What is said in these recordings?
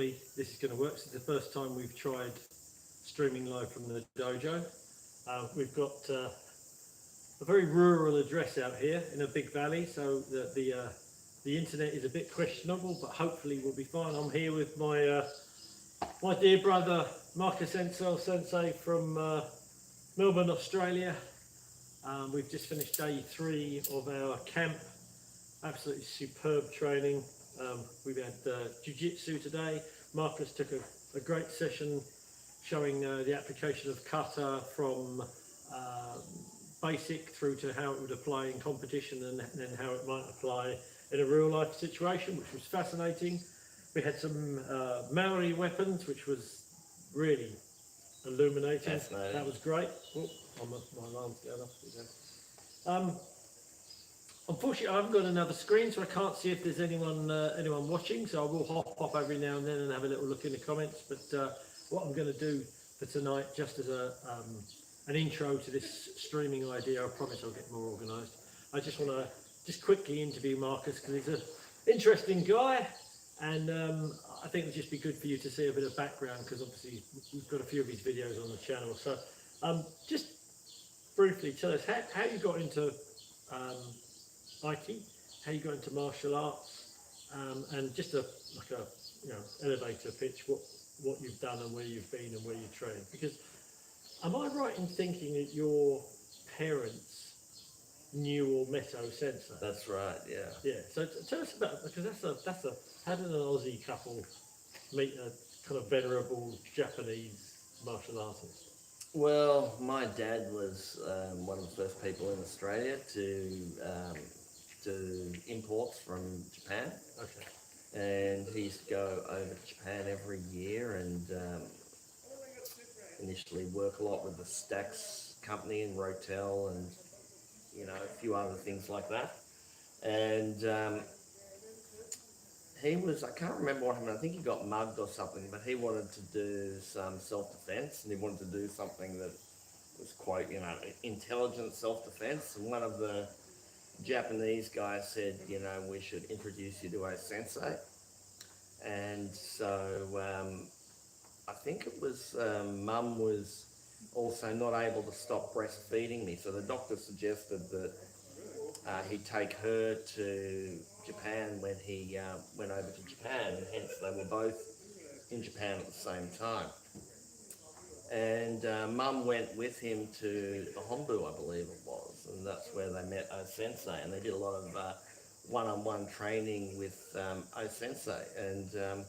this is going to work. This is the first time we've tried streaming live from the dojo. We've got a very rural address out here in a big valley, so the internet is a bit questionable, but hopefully we'll be fine. I'm here with my my dear brother Marcus Encel, sensei from Melbourne, Australia. We've just finished day 3 of our camp. Absolutely superb training. We've had jiu-jitsu today. Marcus took a great session showing the application of kata from basic through to how it would apply in competition and then how it might apply in a real life situation, which was fascinating. We had some Maori weapons, which was really illuminating. That was great. Oh, my alarm's going off. Unfortunately, I haven't got another screen, so I can't see if there's anyone watching. So I will hop every now and then and have a little look in the comments. But what I'm going to do for tonight, just as an intro to this streaming idea, I promise I'll get more organised. I just want to quickly interview Marcus because he's an interesting guy, and I think it'd just be good for you to see a bit of background because obviously we've got a few of his videos on the channel. So just briefly tell us how you got into Aikido, how you got into martial arts, and just a elevator pitch what you've done and where you've been and where you trained. Because am I right in thinking that your parents knew or met sensei? That's right, yeah. Yeah. So tell us about, because that's a how did an Aussie couple meet a kind of venerable Japanese martial artist? Well, my dad was one of the first people in Australia to do imports from Japan. Okay. And he used to go over to Japan every year and initially work a lot with the Stax company in Rotel and, a few other things like that. And he was, I can't remember what happened, I think he got mugged or something, but he wanted to do some self-defense, and he wanted to do something that was quite, intelligent self-defense. And one of the Japanese guys said, we should introduce you to a sensei. And so I think it was Mum was also not able to stop breastfeeding me, so the doctor suggested that he'd take her to Japan when he went over to Japan, and hence they were both in Japan at the same time. And Mum went with him to the Hombu, I believe it was, and that's where they met O-sensei, and they did a lot of one-on-one training with O-sensei. And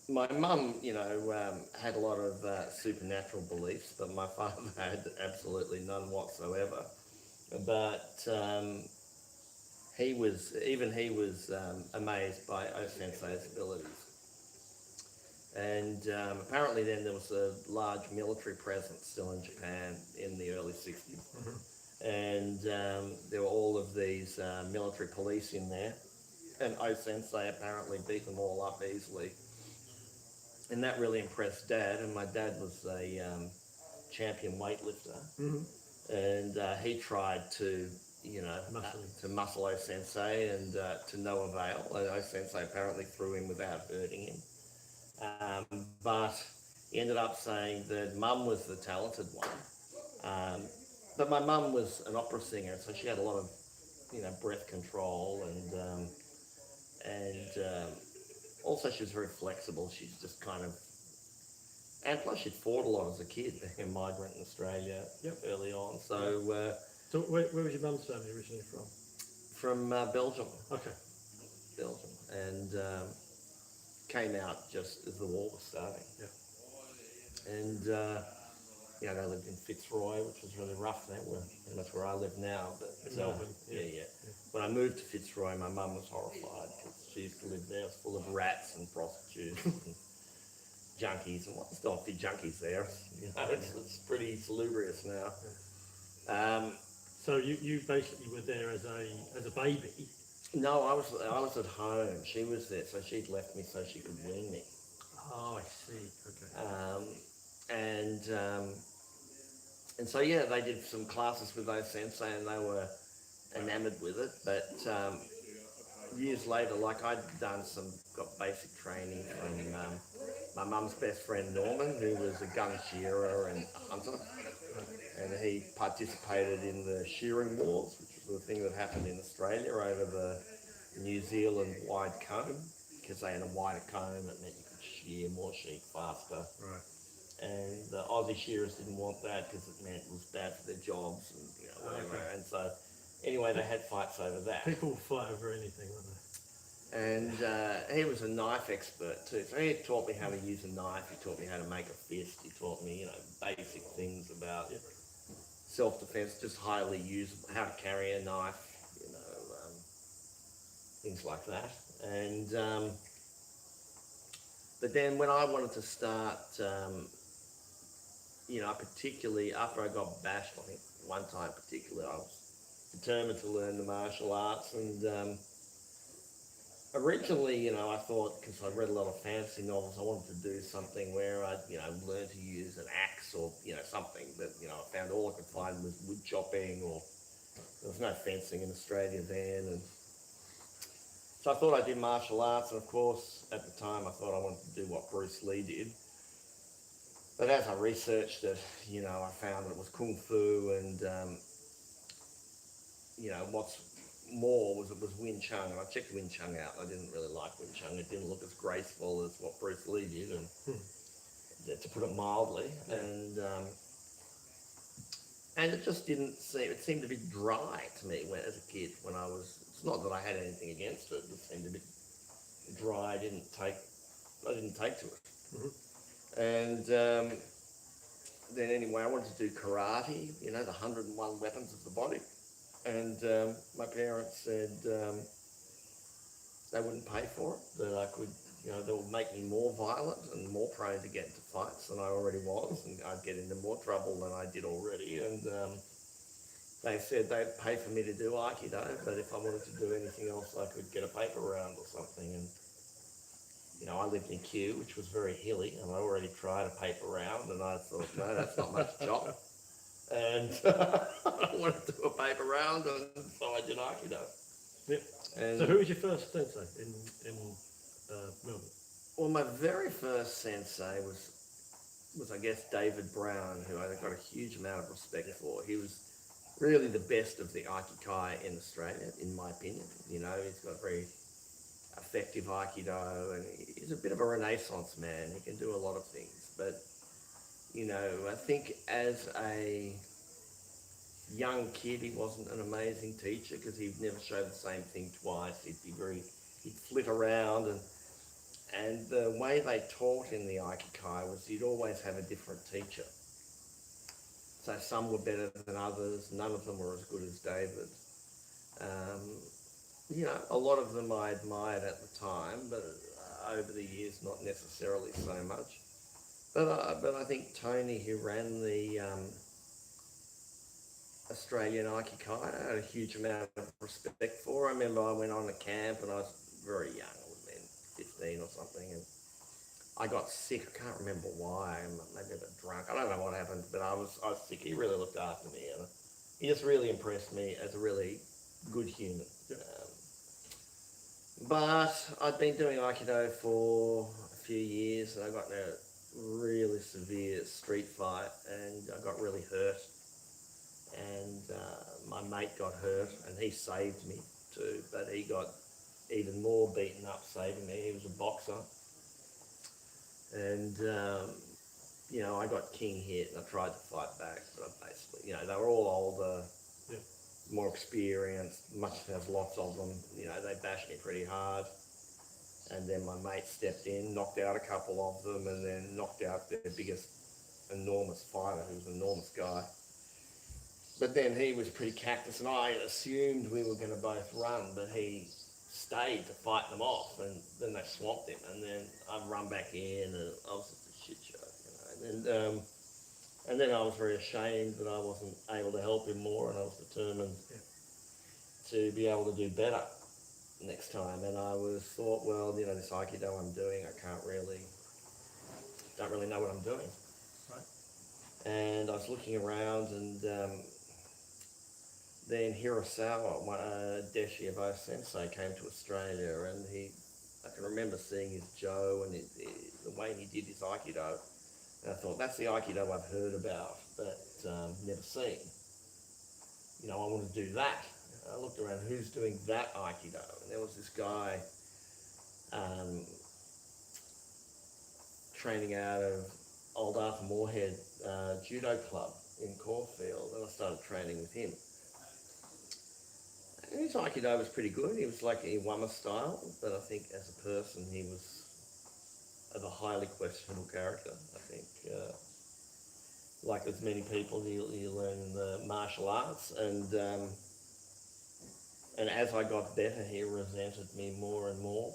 my mum, had a lot of supernatural beliefs, but my father had absolutely none whatsoever. But he was amazed by O-sensei's abilities. And apparently then there was a large military presence still in Japan in the early 60s. Mm-hmm. And there were all of these military police in there. And O-sensei apparently beat them all up easily. And that really impressed Dad. And my dad was a champion weightlifter. Mm-hmm. And he tried to, muscle O-sensei, and to no avail. O-sensei apparently threw him without hurting him. But he ended up saying that Mum was the talented one. But my mum was an opera singer, so she had a lot of, breath control, and also she was very flexible. She's just kind of, and plus she'd fought a lot as a kid, being a migrant in Australia early on. So, so where was your mum's family originally from? From Belgium. Okay. Belgium, and came out just as the war was starting. Yeah. And they lived in Fitzroy, which was really rough then. Pretty much where I live now. But in Melbourne. Yeah. When I moved to Fitzroy, my mum was horrified because she used to live there. It was full of rats and prostitutes and junkies, and there's still a few junkies there. It's pretty salubrious now. So you basically were there as a baby. No, I was at home. She was there, so she'd left me so she could wean me. Oh, I see. Okay. And so they did some classes with O-sensei, and they were enamoured with it. But years later, like I'd got basic training from my mum's best friend Norman, who was a gun shearer and a hunter, and he participated in the shearing wars, which was the thing that happened in Australia over the New Zealand wide comb, because they had a wider comb, it meant you could shear more sheep faster. Right. And the Aussie shearers didn't want that because it meant it was bad for their jobs and whatever. Okay. And so anyway, they had fights over that. People fight over anything, won't they? And he was a knife expert too. So he taught me how to use a knife. He taught me how to make a fist. He taught me, basic things about self-defense, just highly usable, how to carry a knife, things like that. And but then when I wanted to start, particularly after I got bashed, I think one time particularly, I was determined to learn the martial arts. And originally, I thought, because I read a lot of fantasy novels, I wanted to do something where I'd, learn to use an axe or, something. But, I found all I could find was wood chopping, or there was no fencing in Australia then. And so I thought I'd do martial arts. And of course, at the time, I thought I wanted to do what Bruce Lee did. But as I researched it, I found that it was Kung Fu, and, what's more was it was Wing Chun. And I checked Wing Chun out. I didn't really like Wing Chun. It didn't look as graceful as what Bruce Lee did, and to put it mildly. And it just didn't seem, it seemed a bit dry to me as a kid when I was, it's not that I had anything against it, it seemed a bit dry. I didn't take to it. Mm-hmm. And then anyway, I wanted to do karate, the 101 weapons of the body. And my parents said they wouldn't pay for it, that I could, that would make me more violent and more prone to get into fights than I already was, and I'd get into more trouble than I did already. And they said they'd pay for me to do Aikido, but if I wanted to do anything else, I could get a paper round or something. And I lived in Kew, which was very hilly, and I already tried a paper round, and I thought, no, that's not much chop. And I wanted to do a paper round, and so I did Aikido. Yep. And So who was your first sensei in Melbourne? well, my very first sensei was I guess David Brown, who I got a huge amount of respect for. He was really the best of the Aikikai in Australia, in my opinion. He's got very effective Aikido, and he's a bit of a renaissance man. He can do a lot of things, but I think as a young kid, he wasn't an amazing teacher because he'd never show the same thing twice. He'd flit around, and the way they taught in the Aikikai was you'd always have a different teacher. So some were better than others. None of them were as good as David. A lot of them I admired at the time, but over the years, not necessarily so much. But I think Tony, who ran the Australian Aikikai, I had a huge amount of respect for. I remember I went on a camp and I was very young, I would have been 15 or something, and I got sick. I can't remember why. Maybe I got drunk. I don't know what happened, but I was sick. He really looked after me, and he just really impressed me as a really good human. Yep. But I'd been doing Aikido for a few years, and I got in a really severe street fight, and I got really hurt. And my mate got hurt, and he saved me too, but he got even more beaten up saving me. He was a boxer. And, I got king hit, and I tried to fight back, but I basically, they were all older, more experienced, there's lots of them, they bashed me pretty hard. And then my mate stepped in, knocked out a couple of them, and then knocked out their biggest, enormous fighter, who was an enormous guy. But then he was pretty cactus, and I assumed we were going to both run, but he stayed to fight them off, and then they swamped him, and then I'd run back in, and I was just a shit show, And then I was very ashamed that I wasn't able to help him more, and I was determined to be able to do better next time. And I thought, well, this Aikido I'm doing, I don't really know what I'm doing. Right. And I was looking around, and then Hirasawa, Deshiabo sensei, came to Australia, and I can remember seeing his Joe and the way he did his Aikido. And I thought, that's the Aikido I've heard about, but never seen. You know, I want to do that. I looked around, who's doing that Aikido? And there was this guy training out of Old Arthur Moorhead Judo Club in Caulfield, and I started training with him. And his Aikido was pretty good. He was like Iwama style, but I think as a person he was of a highly questionable character. I think, like as many people, you learn the martial arts, and as I got better, he resented me more and more,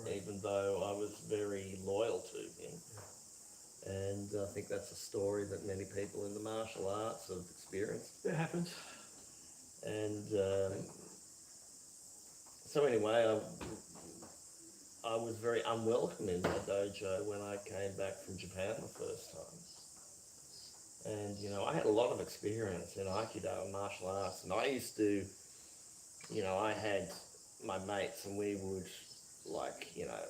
right, even though I was very loyal to him. And I think that's a story that many people in the martial arts have experienced. It happens. And so anyway, I was very unwelcome in my dojo when I came back from Japan the first time. And, you know, I had a lot of experience in Aikido and martial arts. And I used to, you know, I had my mates and we would, like, you know,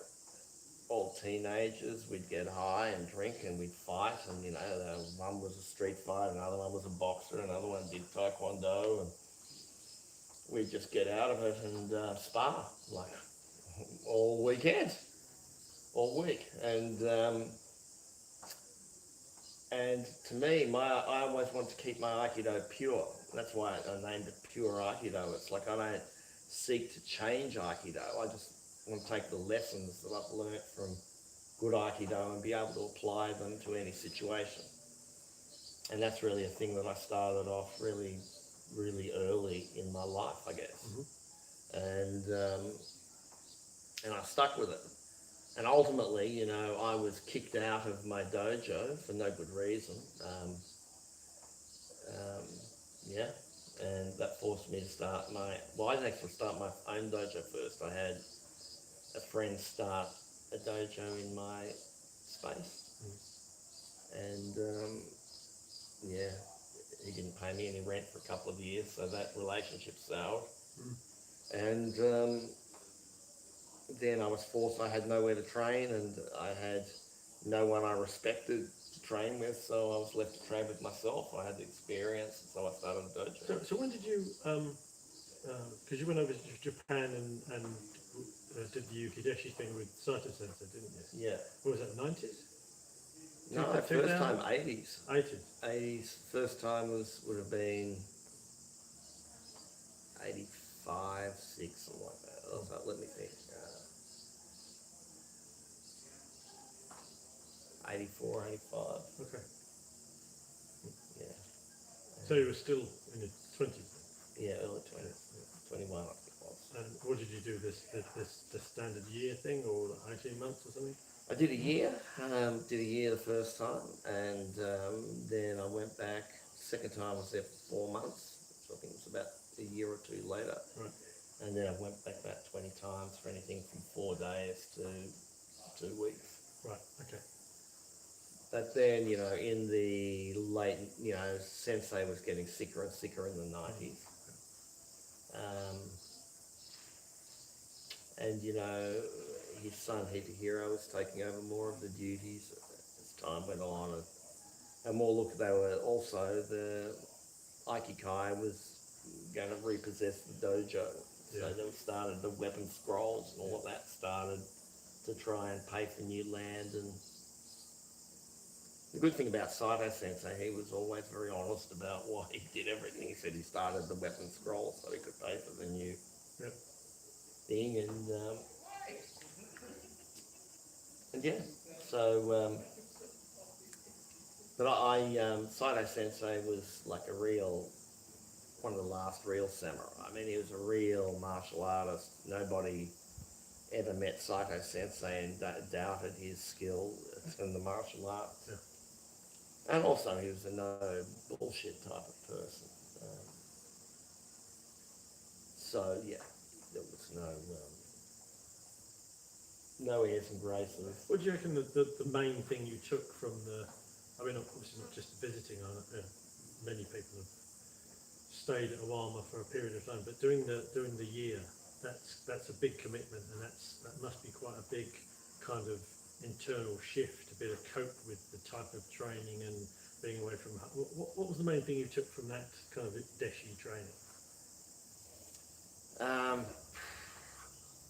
all teenagers, we'd get high and drink and we'd fight. And, you know, one was a street fighter, another one was a boxer, another one did taekwondo. And we'd just get out of it and spar, like, all weekend, all week. And to me, I always want to keep my Aikido pure. That's why I named it Pure Aikido. It's like I don't seek to change Aikido. I just want to take the lessons that I've learnt from good Aikido and be able to apply them to any situation. And that's really a thing that I started off really, really early in my life, I guess. Mm-hmm. And I stuck with it. And ultimately, you know, I was kicked out of my dojo for no good reason. Yeah, and that forced me to start I didn't actually start my own dojo first. I had a friend start a dojo in my space. And yeah, he didn't pay me any rent for a couple of years, so that relationship soured. And then I was forced, I had nowhere to train, and I had no one I respected to train with, so I was left to train with myself. I had the experience, and so I started a dojo. So when did you, because you went over to Japan and did the Yukideshi thing with Saito Sensei, didn't you? Yeah. What was that, 90s? No, first time 80s. 80s. 80s. First time would have been 85, 6, something like that. So let me think. 84, 85. Okay. Yeah. So you were still in your 20s? Yeah, early 20s. 21, I think it was. And what did you do, this standard year thing, or 18 months or something? I did a year. Did a year the first time, and then I went back. Second time I was there for 4 months, which I think was about a year or two later. Right. And then I went back about 20 times for anything from 4 days to 2 weeks. Right, okay. But then, you know, in the late, you know, Sensei was getting sicker and sicker in the 90s. And, you know, his son Hikahiro was taking over more of the duties as time went on. And more look, they were also, the Aikikai was going to repossess the dojo. Yeah. So they started the weapon scrolls and all of that started to try and pay for new land. And the good thing about Saito Sensei, he was always very honest about why he did everything. He said he started the weapon scroll so he could pay for the new thing. And yeah, so, but Saito Sensei was like one of the last real samurai. I mean, he was a real martial artist. Nobody ever met Saito Sensei and doubted his skill in the martial arts. Yeah. And also, he was a no bullshit type of person. So yeah, there was no airs and graces. What do you reckon the main thing you took from I mean, obviously not just visiting, many people have stayed at Awama for a period of time, but doing the year, that's a big commitment, and that must be quite a big kind of internal shift to be able to cope with the type of training and being away from home. What was the main thing you took from that kind of Deshi training?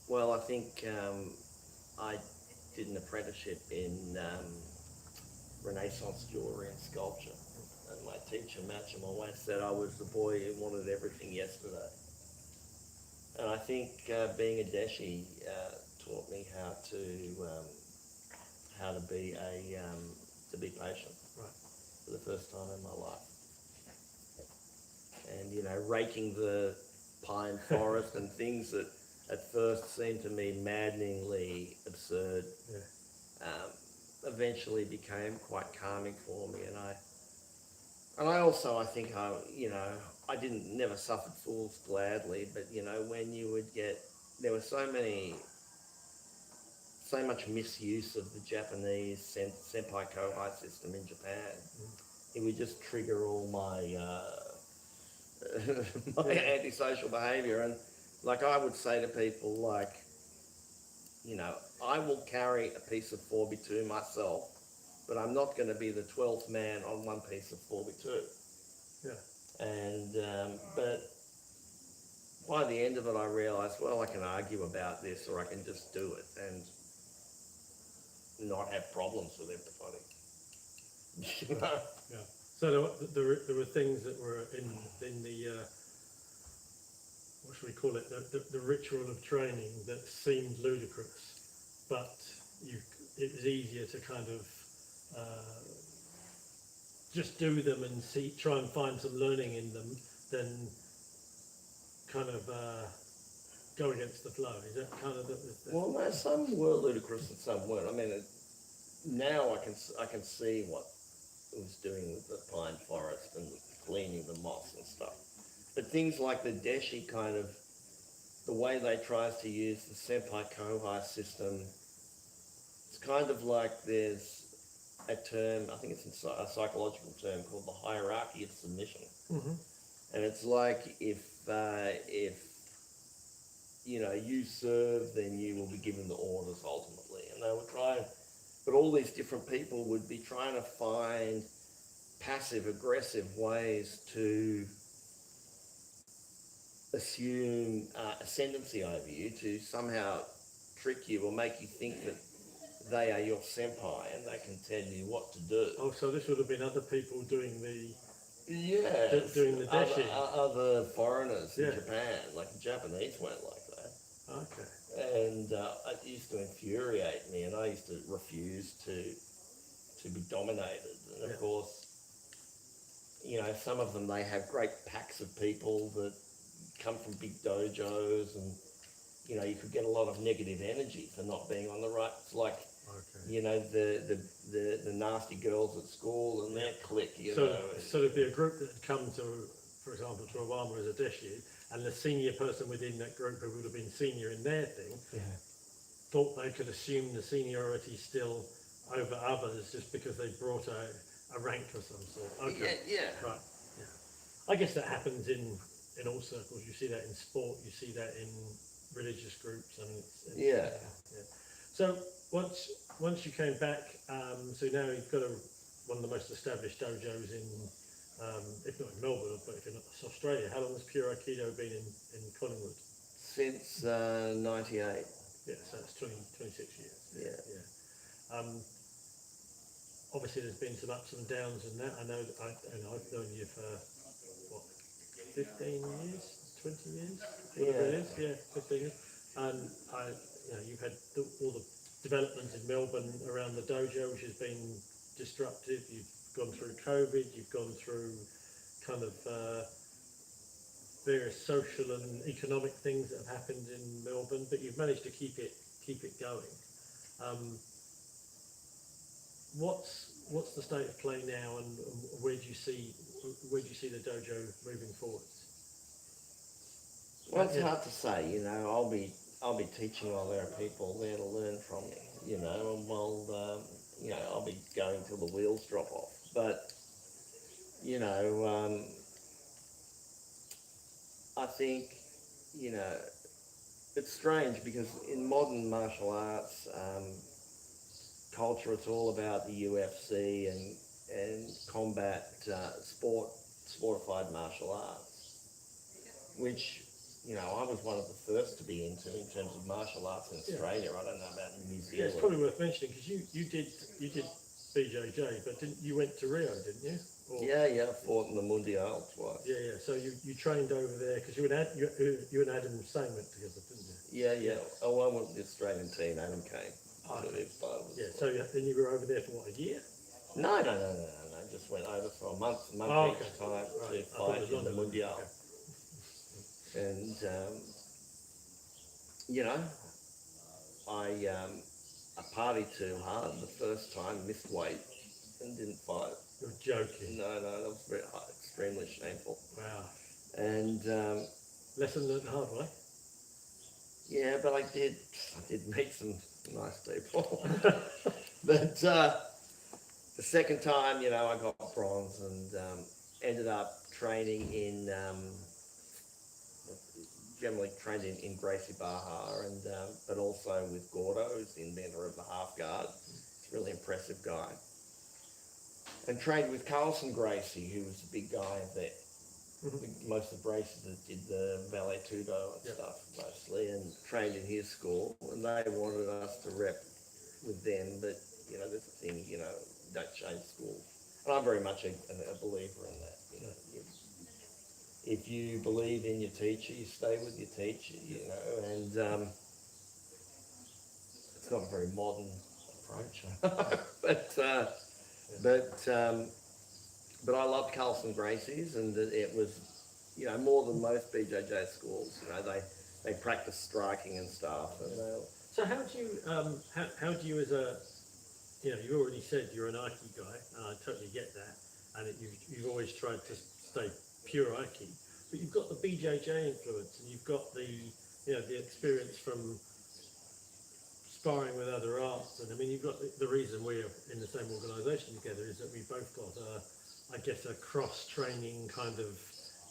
Well, I think I did an apprenticeship in Renaissance jewellery and sculpture. And my teacher, Matcham, always said I was the boy who wanted everything yesterday. And I think being a Deshi taught me how to be patient, Right. for the first time in my life. And raking the pine forest and things that at first seemed to me maddeningly absurd, eventually became quite calming for me. And I also, I think I never suffered fools gladly, but when you would get, there was so much misuse of the Japanese senpai kohai system in Japan. It would just trigger all my my antisocial behaviour. And like I would say to people, like, I will carry a piece of 4x2 myself, but I'm not going to be the 12th man on one piece of 4x2. Yeah. And but by the end of it, I realised, well, I can argue about this, or I can just do it and not have problems with everybody. Yeah. So there were things that were in the what should we call it, the ritual of training that seemed ludicrous, but it was easier to kind of just do them and try and find some learning in them than kind of go against the flow. Is that kind of the Well, no, some were ludicrous and some weren't. I mean, now I can see what it was doing with the pine forest and cleaning the moss and stuff. But things like the Deshi, kind of the way they tries to use the senpai kohai system, it's kind of like there's a term, I think it's a psychological term called the hierarchy of submission. Mm-hmm. And it's like if you serve, then you will be given the orders ultimately. And they would try, but all these different people would be trying to find passive aggressive ways to assume ascendancy over you, to somehow trick you or make you think that they are your senpai and they can tell you what to do. Oh, so this would have been other people doing the doing the Deshi. other foreigners in Japan, like the Japanese weren't like that. Okay. And it used to infuriate me, and I used to refuse to be dominated. And of course, some of them, they have great packs of people that come from big dojos, and you could get a lot of negative energy for not being on the right. It's like the nasty girls at school and their clique. So there'd be a group that had come to, for example, to Awama as a Deshi, and the senior person within that group, who would have been senior in their thing, thought they could assume the seniority still over others just because they brought a rank of some sort. Okay. Yeah. Right. Yeah. I guess that happens in all circles. You see that in sport. You see that in religious groups. I mean, yeah. So once you came back, so now you've got one of the most established dojos in, if not in Melbourne, but if not Australia. How long has Pure Aikido been in Collingwood? Since 98. Yeah, so it's 26 years. Yeah. Obviously, there's been some ups and downs in that. I know I've known you for 15 years, 20 years, whatever it is. Yeah, 15 years. And you've had all the development in Melbourne around the dojo, which has been disruptive. You've gone through COVID. You've gone through kind of various social and economic things that have happened in Melbourne, but you've managed to keep it going. What's the state of play now, and where do you see the dojo moving forwards? Well, it's hard to say. I'll be teaching while there are people there to learn from me. And I'll be going till the wheels drop off. But I think, you know, it's strange because in modern martial arts culture, it's all about the UFC and combat sportified martial arts, which, you know, I was one of the first to be into in terms of martial arts in Australia. I don't know about New Zealand. Yeah, it's probably worth mentioning because you did BJJ, but you went to Rio, didn't you? Or, Yeah, I fought in the Mundial twice. Yeah. So you trained over there because you and Adam Sane went together, didn't you? Yeah. Oh, I went with the Australian team. Adam came. Okay. Yeah. So Then you were over there for what, a year? no. Just went over for a month each time to fight in the Mundial. Okay. And you know, I partied too hard the first time, missed weight, and didn't fight. You're joking. No, that was very hard, extremely shameful. Wow. And lesson learned the hard way. yeah, but I did meet some nice people. But the second time, you know, I got bronze and ended up training in, generally trained in Gracie Baja, and but also with Gordo, who's the inventor of the half guard. He's a really impressive guy. And trained with Carlson Gracie, who was a big guy that most of the braces that did the ballet tudo and stuff mostly, and trained in his school. And they wanted us to rep with them, but you know, there's a thing, you know, don't change schools. And I'm very much a believer in that. You know, if you believe in your teacher, you stay with your teacher. You know, and it's not a very modern approach, but I loved Carlson Gracie's, and it was, you know, more than most BJJ schools. You know, they practice striking and stuff. And so how do you as a, you know, you already said you're an Aiki guy, and I totally get that, and you've always tried to stay pure Aiki, but you've got the BJJ influence, and you've got the, you know, the experience from sparring with other arts, and I mean, you've got the reason we're in the same organisation together is that we've both got I guess a cross-training kind of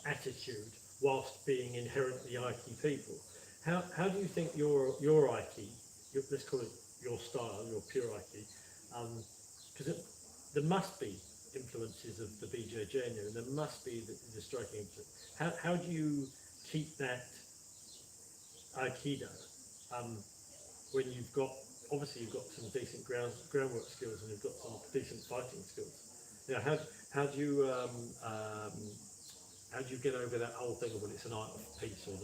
attitude whilst being inherently Aiki people. How do you think your Aiki, let's call it your style, your pure Aiki, because there must be influences of the BJJ in there, and there must be the striking influence. How do you keep that Aikido when you've got some decent groundwork skills and you've got some decent fighting skills? You know, how do you get over that whole thing of, well, it's an art of peace, or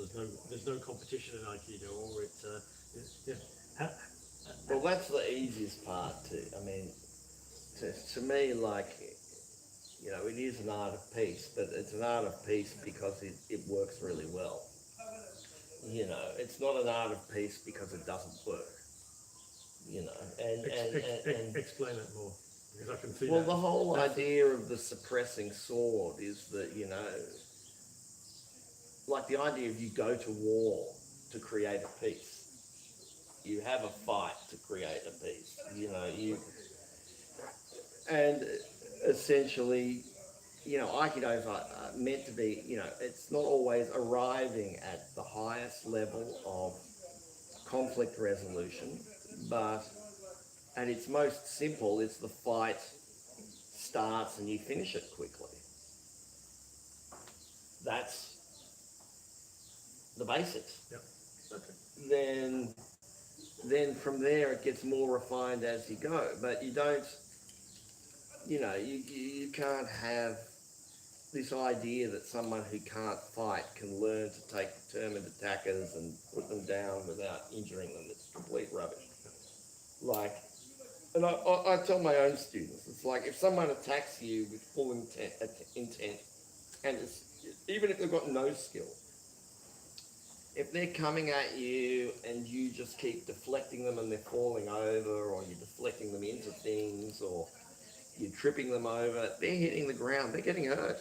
there's no competition in Aikido, or well, that's the easiest part too. I mean, to me, like, you know, it is an art of peace, but it's an art of peace because it works really well. You know, it's not an art of peace because it doesn't work. You know, and explain it more, because I can see. Well, the whole idea of the suppressing sword is that, you know, like the idea of you go to war to create a peace. You have a fight to create a peace. You know, and essentially, you know, Aikido is meant to be, you know, it's not always arriving at the highest level of conflict resolution, but at its most simple, it's the fight starts and you finish it quickly. That's the basics. Yeah. Okay. Then from there it gets more refined as you go, but you don't, you know, you can't have this idea that someone who can't fight can learn to take determined attackers and put them down without injuring them. It's complete rubbish. Like, and I tell my own students, it's like if someone attacks you with full intent, and even if they've got no skill, if they're coming at you and you just keep deflecting them and they're falling over, or you're deflecting them into things, or you're tripping them over, they're hitting the ground, they're getting hurt.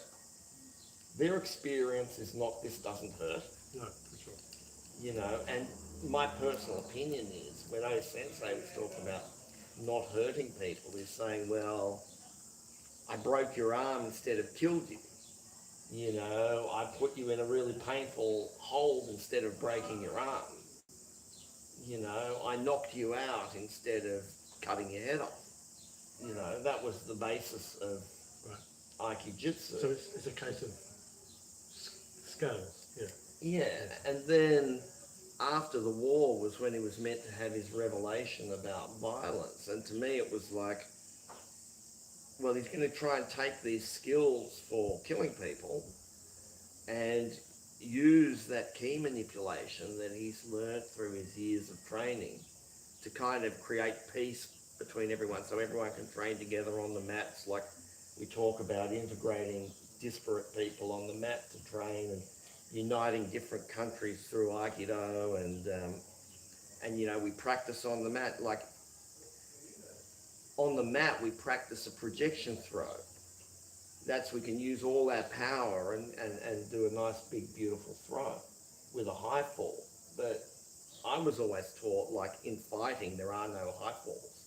Their experience is not, this doesn't hurt. No, for sure. You know, and my personal opinion is, when sensei was talking about not hurting people, is saying, well, I broke your arm instead of killed you. You know, I put you in a really painful hold instead of breaking your arm. You know, I knocked you out instead of cutting your head off. You know, that was the basis of Aikijitsu. So it's a case of scales, yeah. Yeah, and then after the war was when he was meant to have his revelation about violence. And to me it was like, well, he's going to try and take these skills for killing people and use that key manipulation that he's learnt through his years of training to kind of create peace between everyone, so everyone can train together on the mats, like we talk about integrating disparate people on the mat to train and uniting different countries through Aikido, and you know, we practice on the mat, like on the mat we practice a projection throw. That's, we can use all our power and do a nice big beautiful throw with a high fall. But I was always taught, like in fighting there are no high falls,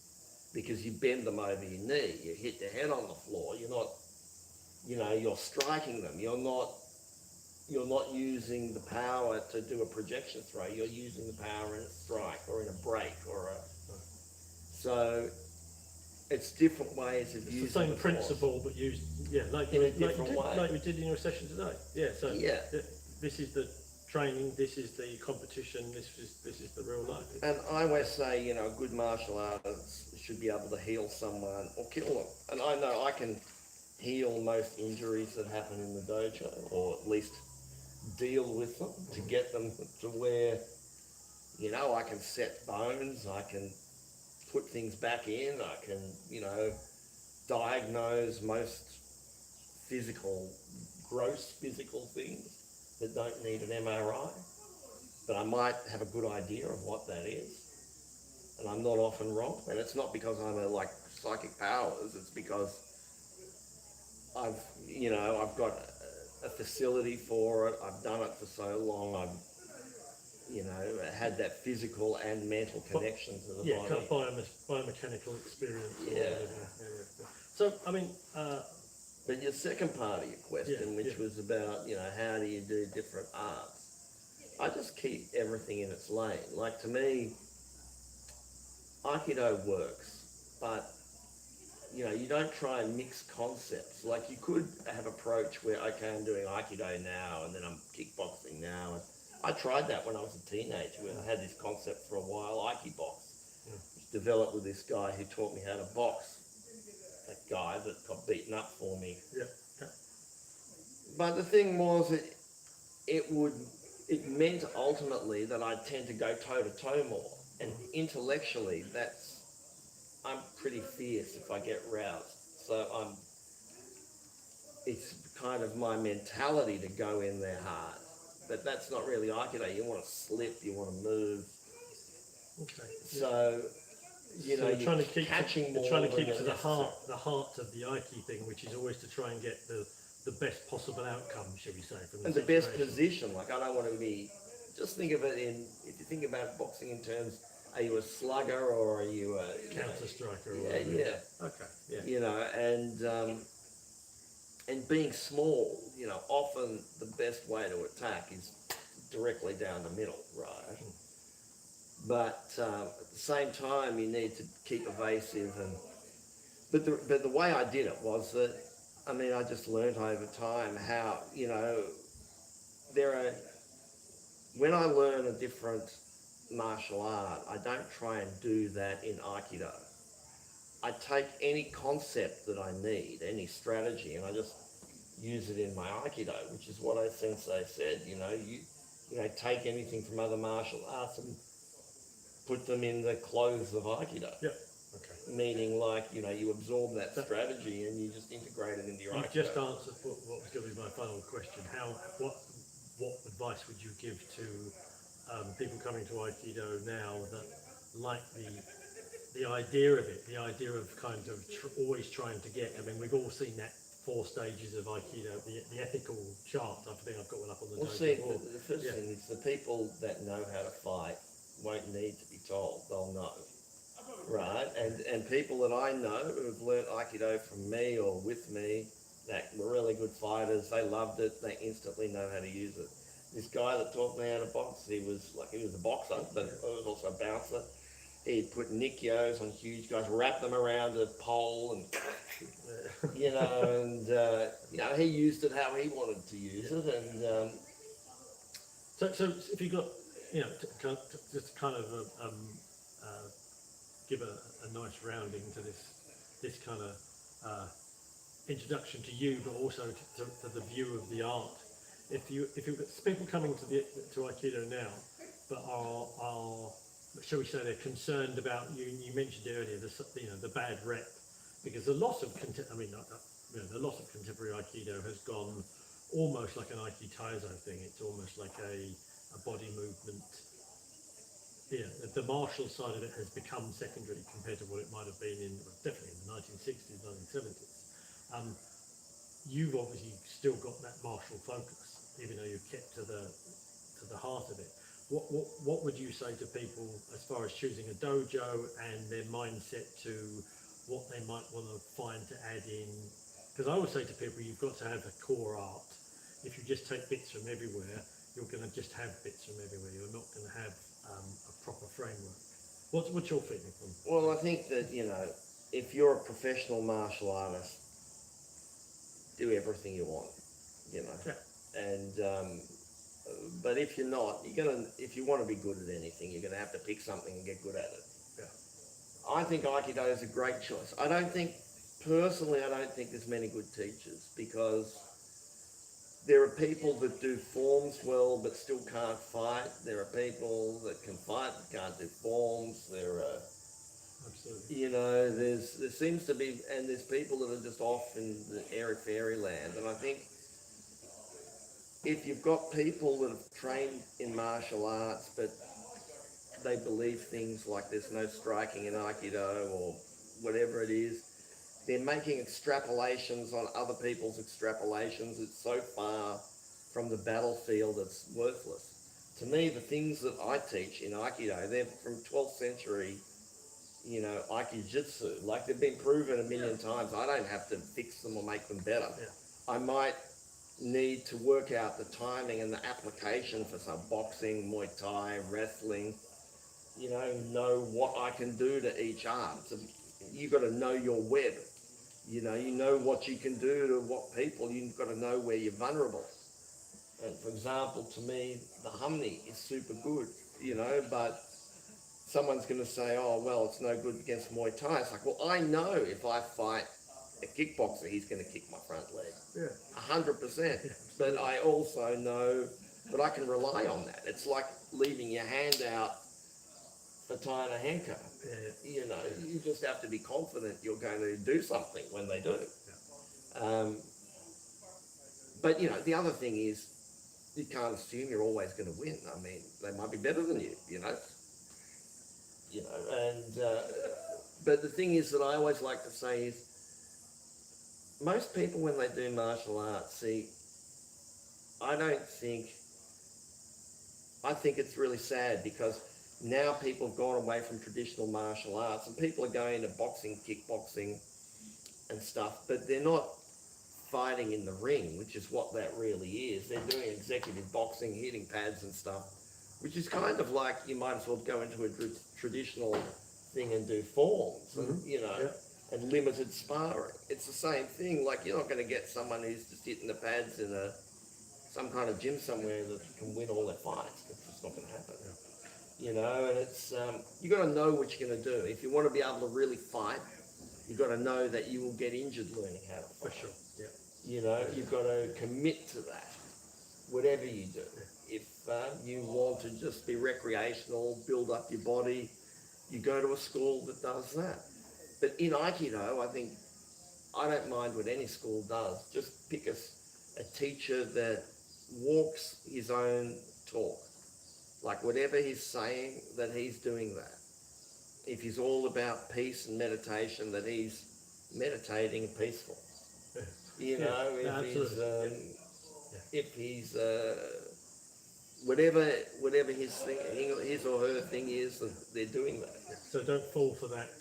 because you bend them over your knee, you hit the head on the floor, you're not, you know, you're striking them, you're not using the power to do a projection throw, you're using the power in a strike or in a break or a, so it's different ways of using It's the same the force. Principle, but used, yeah, like In a you different way. like we did in your session today. Yeah, so Yeah. This is the training, this is the competition, this is the real life. And I always say, you know, a good martial artist should be able to heal someone or kill them. And I know I can heal most injuries that happen in the dojo, or at least deal with them to get them to where, you know, I can set bones, I can put things back in, I can, you know, diagnose most gross physical things that don't need an MRI, but I might have a good idea of what that is, and I'm not often wrong. And it's not because I'm a like psychic powers, it's because I've got a facility for it, I've done it for so long, I've, you know, had that physical and mental connection to the body. Yeah, kind of biomechanical experience. Yeah. So, I mean, but your second part of your question, which yeah. was about, you know, how do you do different arts? I just keep everything in its lane. Like, to me, Aikido works, but, you know, you don't try and mix concepts. Like, you could have an approach where, okay, I'm doing Aikido now, and then I'm kickboxing now. And I tried that when I was a teenager. I had this concept for a while, Aikibox, which developed with this guy who taught me how to box. That guy that got beaten up for me. Yeah. But the thing was, it meant ultimately that I'd tend to go toe to toe more, and intellectually, I'm pretty fierce if I get roused. So it's kind of my mentality to go in there hard, but that's not really Aikido. You want to slip, you want to move. Okay. So, you know, you're trying to keep catching trying to keep to the heart of the Aiki thing, which is always to try and get the best possible outcome, shall we say, from and the best position. Like, I don't want to be, just think of it if you think about boxing in terms, are you a slugger or are you a counter striker? Yeah. Okay. Yeah. You know, and being small, you know, often the best way to attack is directly down the middle, right? But at the same time, you need to keep evasive. But the way I did it was that, I mean, I just learned over time how, you know, when I learn a different martial art, I don't try and do that in Aikido. I take any concept that I need, any strategy, and I just use it in my Aikido, which is what a sensei said. You know, you take anything from other martial arts and put them in the clothes of Aikido. Yeah. Okay. Meaning, like, you know, you absorb that strategy and you just integrate it into your Aikido. You just answered what was going to be my final question. What advice would you give to people coming to Aikido now that like the idea of it, the idea of kind of always trying to get? I mean, we've all seen that 4 stages of Aikido, the ethical chart. I think I've got one up on the Well, see, the first thing is the people that know how to fight won't need to be told. They'll know, right? And people that I know who have learnt Aikido from me or with me that were really good fighters. They loved it. They instantly know how to use it. This guy that taught me how to box, he was a boxer, but he was also a bouncer. He'd put Nickios on huge guys, wrap them around a pole, and he used it how he wanted to use it, and So if you got, just kind of give a nice rounding to this kind of introduction to you, but also to the view of the art. If you've got people coming to Aikido now, but are shall we say they're concerned about you mentioned earlier the bad rep, because the loss of the loss of contemporary Aikido has gone almost like an Aikitaizo thing. It's almost like a body movement. The martial side of it has become secondary compared to what it might have been definitely in the 1960s, 1970s. You've obviously still got that martial focus, even though you've kept to the heart of it. What would you say to people as far as choosing a dojo and their mindset to what they might want to find to add in? Because I always say to people, you've got to have a core art. If you just take bits from everywhere, you're going to just have bits from everywhere. You're not going to have a proper framework. What's your feeling from? well, I think that if you're a professional martial artist, do everything you want, Yeah. and but if you're not, if you want to be good at anything, you're gonna have to pick something and get good at it. Yeah. I think Aikido is a great choice. I don't think there's many good teachers, because there are people that do forms well but still can't fight. There are people that can fight but can't do forms. There are, Absolutely. there seems to be, and there's people that are just off in the airy fairy land. And I think if you've got people that have trained in martial arts but they believe things like there's no striking in Aikido or whatever it is, they're making extrapolations on other people's extrapolations. It's so far from the battlefield, it's worthless. To me, the things that I teach in Aikido, they're from 12th century, Aikijitsu. Like, they've been proven a million times. I don't have to fix them or make them better. Yeah. I might need to work out the timing and the application for some boxing, Muay Thai, wrestling, know what I can do to each arm. So you've got to know your web. You know what you can do to what people. You've got to know where you're vulnerable. And for example, to me, the Humney is super good, but someone's going to say, oh, well, it's no good against Muay Thai. It's like, well, I know if I fight a kickboxer, he's going to kick my front leg. Yeah. 100%. But I also know that I can rely on that. It's like leaving your hand out for tying a handcuff. Yeah. You just have to be confident you're going to do something when they do. Yeah. But the other thing is, you can't assume you're always going to win. I mean, they might be better than you. But the thing is that I always like to say is, most people when they do martial arts, I think it's really sad, because now people have gone away from traditional martial arts and people are going to boxing, kickboxing and stuff, but they're not fighting in the ring, which is what that really is. They're doing executive boxing, hitting pads and stuff, which is kind of like you might as well go into a traditional thing and do forms, and, and limited sparring. It's the same thing. Like, you're not going to get someone who's just hitting the pads in some kind of gym somewhere that can win all their fights. It's just not going to happen. And it's you got to know what you're going to do. If you want to be able to really fight, you've got to know that you will get injured learning how to fight. For sure. Yeah. You've got to commit to that, whatever you do. If you want to just be recreational, build up your body, you go to a school that does that. But in Aikido, I don't mind what any school does. Just pick a teacher that walks his own talk. Like, whatever he's saying, that he's doing that. If he's all about peace and meditation, that he's meditating peaceful. If he's whatever his or her thing is, that they're doing that. So don't fall for that.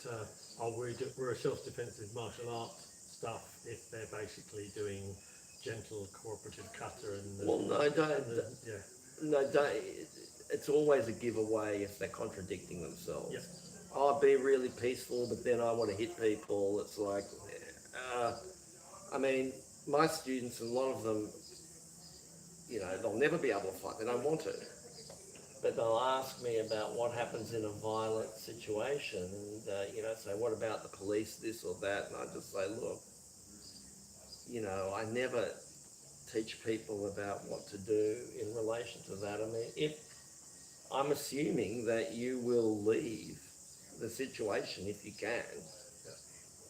We're a self-defensive martial arts stuff if they're basically doing gentle cooperative kata and Well, no, yeah. no, don't. It's always a giveaway if they're contradicting themselves. Yep. I'll be really peaceful, but then I want to hit people. It's like, I mean, my students, a lot of them, you know, they'll never be able to fight. They don't want to. But they'll ask me about what happens in a violent situation, and you know, say, what about the police, this or that? And I just say, look, you know, I never teach people about what to do in relation to that. I mean, if I'm assuming that you will leave the situation if you can,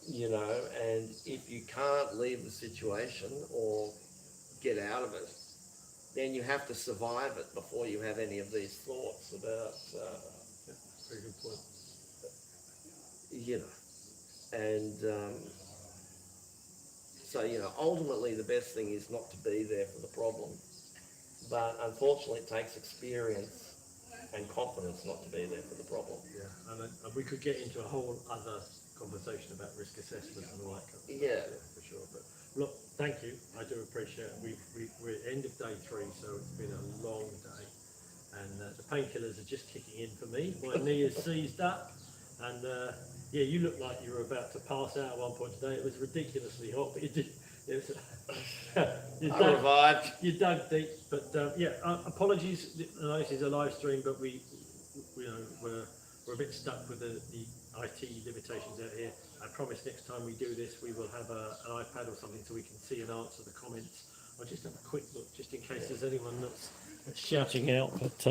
you know, and if you can't leave the situation or get out of it, then you have to survive it before you have any of these thoughts about, Very good point. you know, and so, you know, ultimately the best thing is not to be there for the problem, but unfortunately it takes experience and confidence not to be there for the problem. Yeah, and we could get into a whole other conversation about risk assessment and all that kind of stuff. Yeah. For sure. But look, thank you. I do appreciate it. We're at end of day 3, so it's been a long day, and the painkillers are just kicking in for me. My knee is seized up, and yeah, you look like you were about to pass out at one point today. It was ridiculously hot, but you did. It was, I revived. you dug deep, but yeah. Apologies. I know this is a live stream, but we you know, we're a bit stuck with the IT limitations out here. I promise next time we do this, we will have an iPad or something so we can see and answer the comments. I'll just have a quick look, just in case there's anyone that's shouting out. But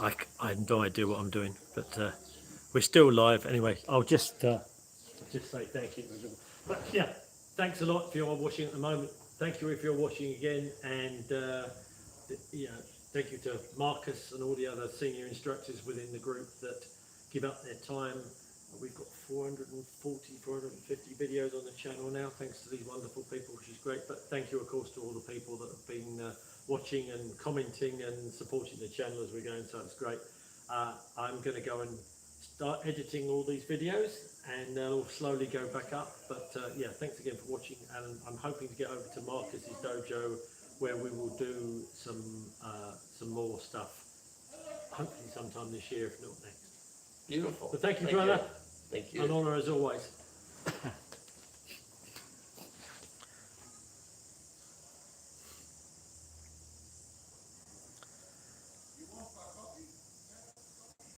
I have no idea what I'm doing, but we're still live anyway. I'll just say thank you. But yeah, thanks a lot if you're watching at the moment. Thank you if you're watching again, and yeah, thank you to Marcus and all the other senior instructors within the group that give up their time. We've got 450 videos on the channel now, thanks to these wonderful people, which is great. But thank you, of course, to all the people that have been watching and commenting and supporting the channel as we're going, so it's great. I'm going to go and start editing all these videos, and they'll slowly go back up. But yeah, thanks again for watching, and I'm hoping to get over to Marcus's dojo where we will do some more stuff, hopefully sometime this year, if not next. Beautiful. But thank you, brother. Thank you. An honour as always.